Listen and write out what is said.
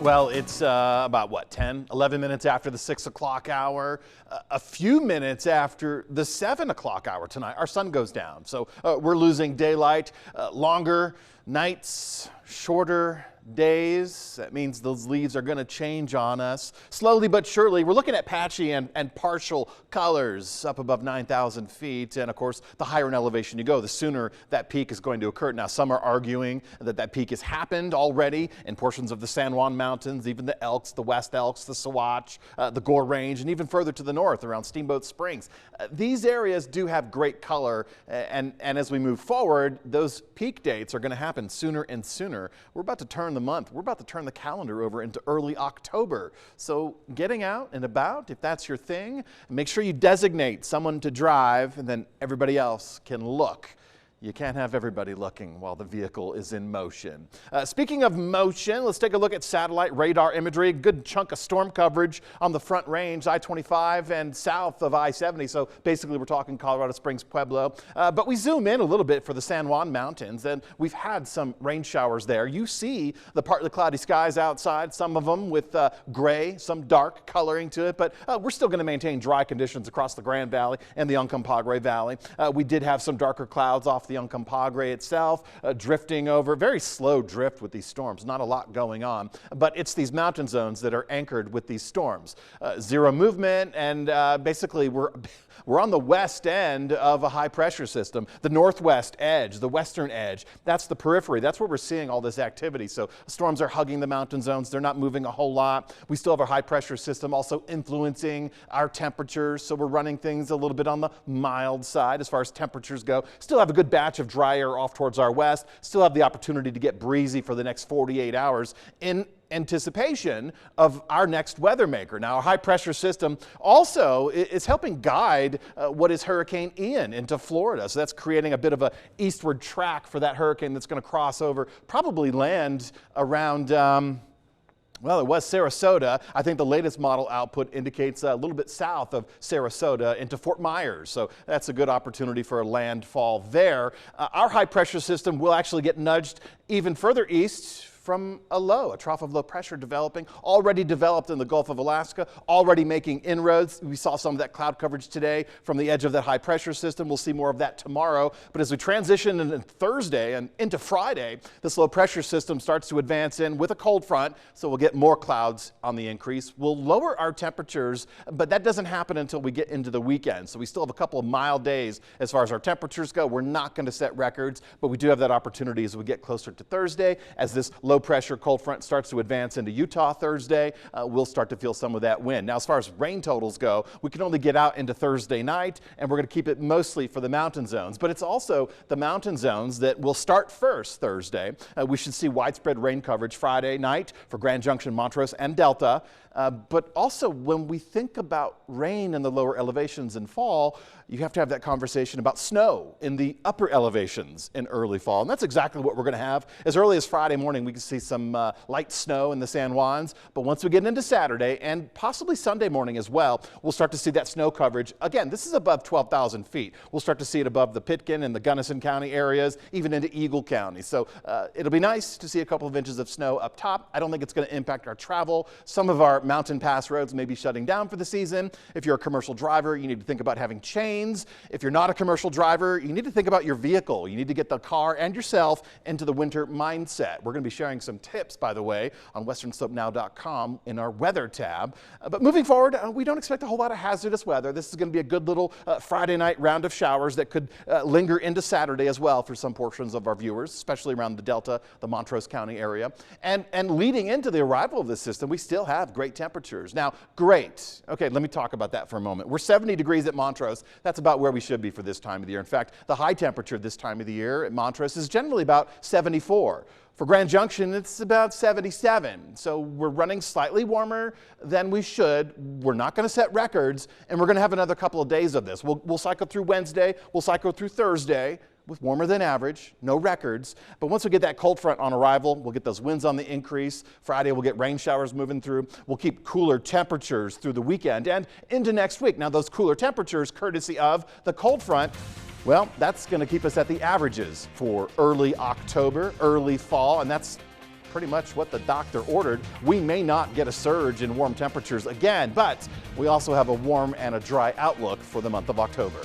Well, it's about what, 10, 11 minutes after the 6 o'clock hour, a few minutes after the 7 o'clock hour tonight. Our sun goes down, so we're losing daylight, longer nights, shorter days. That means those leaves are going to change on us slowly but surely. We're looking at patchy and partial colors up above 9,000 feet. And of course, the higher in elevation you go, the sooner that peak is going to occur. Now, some are arguing that that peak has happened already in portions of the San Juan Mountains, even the Elks, the West Elks, the Sawatch, the Gore Range, and even further to the north around Steamboat Springs. These areas do have great color. And as we move forward, those peak dates are going to happen sooner and sooner. We're about to turn the month. We're about to turn the calendar over into early October. So getting out and about, if that's your thing, make sure you designate someone to drive and then everybody else can look. You can't have everybody looking while the vehicle is in motion. Speaking of motion, let's take a look at satellite radar imagery. A good chunk of storm coverage on the Front Range, I-25 and south of I-70. So basically we're talking Colorado Springs, Pueblo. But we zoom in a little bit for the San Juan Mountains, and we've had some rain showers there. You see the partly cloudy skies outside, some of them with gray, some dark coloring to it. But we're still going to maintain dry conditions across the Grand Valley and the Uncompahgre Valley. We did have some darker clouds off the Uncompahgre itself, drifting over. Very slow drift with these storms, not a lot going on, but it's these mountain zones that are anchored with these storms. Zero movement, and basically we're on the west end of a high pressure system, the northwest edge, the western edge. That's the periphery. That's where we're seeing all this activity. So storms are hugging the mountain zones. They're not moving a whole lot. We still have a high pressure system also influencing our temperatures. So we're running things a little bit on the mild side as far as temperatures go. Still have a good batch of dry air off towards our west. Still have the opportunity to get breezy for the next 48 hours in anticipation of our next weather maker. Now, our high pressure system also is helping guide what is Hurricane Ian into Florida. So that's creating a bit of a eastward track for that hurricane that's going to cross over, probably land around well, it was Sarasota. I think the latest model output indicates a little bit south of Sarasota into Fort Myers. So that's a good opportunity for a landfall there. Our high pressure system will actually get nudged even further east from a low, a trough of low pressure developing, already developed in the Gulf of Alaska, already making inroads. We saw some of that cloud coverage today from the edge of that high pressure system. We'll see more of that tomorrow. But as we transition into Thursday and into Friday, this low pressure system starts to advance in with a cold front, so we'll get more clouds on the increase. We'll lower our temperatures, but that doesn't happen until we get into the weekend. So we still have a couple of mild days as far as our temperatures go. We're not going to set records, but we do have that opportunity as we get closer to Thursday. As this low pressure cold front starts to advance into Utah Thursday, we'll start to feel some of that wind. Now, as far as rain totals go, we can only get out into Thursday night, and we're going to keep it mostly for the mountain zones. But it's also the mountain zones that will start first Thursday. We should see widespread rain coverage Friday night for Grand Junction, Montrose, and Delta. But also, when we think about rain in the lower elevations in fall, you have to have that conversation about snow in the upper elevations in early fall. And that's exactly what we're going to have. As early as Friday morning, we can see some light snow in the San Juans. But once we get into Saturday and possibly Sunday morning as well, we'll start to see that snow coverage. Again, this is above 12,000 feet. We'll start to see it above the Pitkin and the Gunnison County areas, even into Eagle County. So it'll be nice to see a couple of inches of snow up top. I don't think it's going to impact our travel. Some of our mountain pass roads may be shutting down for the season. If you're a commercial driver, you need to think about having chains. If you're not a commercial driver, you need to think about your vehicle. You need to get the car and yourself into the winter mindset. We're going to be sharing some tips, by the way, on westernslopenow.com in our weather tab. But moving forward, we don't expect a whole lot of hazardous weather. This is going to be a good little Friday night round of showers that could linger into Saturday as well for some portions of our viewers, especially around the Delta, the Montrose County area. And leading into the arrival of this system, we still have great temperatures. Now, great. Okay, let me talk about that for a moment. We're 70 degrees at Montrose. That's about where we should be for this time of the year. In fact, the high temperature this time of the year at Montrose is generally about 74. For Grand Junction, it's about 77. So we're running slightly warmer than we should. We're not going to set records, and we're going to have another couple of days of this. We'll cycle through Wednesday. We'll cycle through Thursday with warmer than average, no records. But once we get that cold front on arrival, we'll get those winds on the increase. Friday, we'll get rain showers moving through. We'll keep cooler temperatures through the weekend and into next week. Now, those cooler temperatures, courtesy of the cold front, well, that's going to keep us at the averages for early October, early fall, and that's pretty much what the doctor ordered. We may not get a surge in warm temperatures again, but we also have a warm and a dry outlook for the month of October.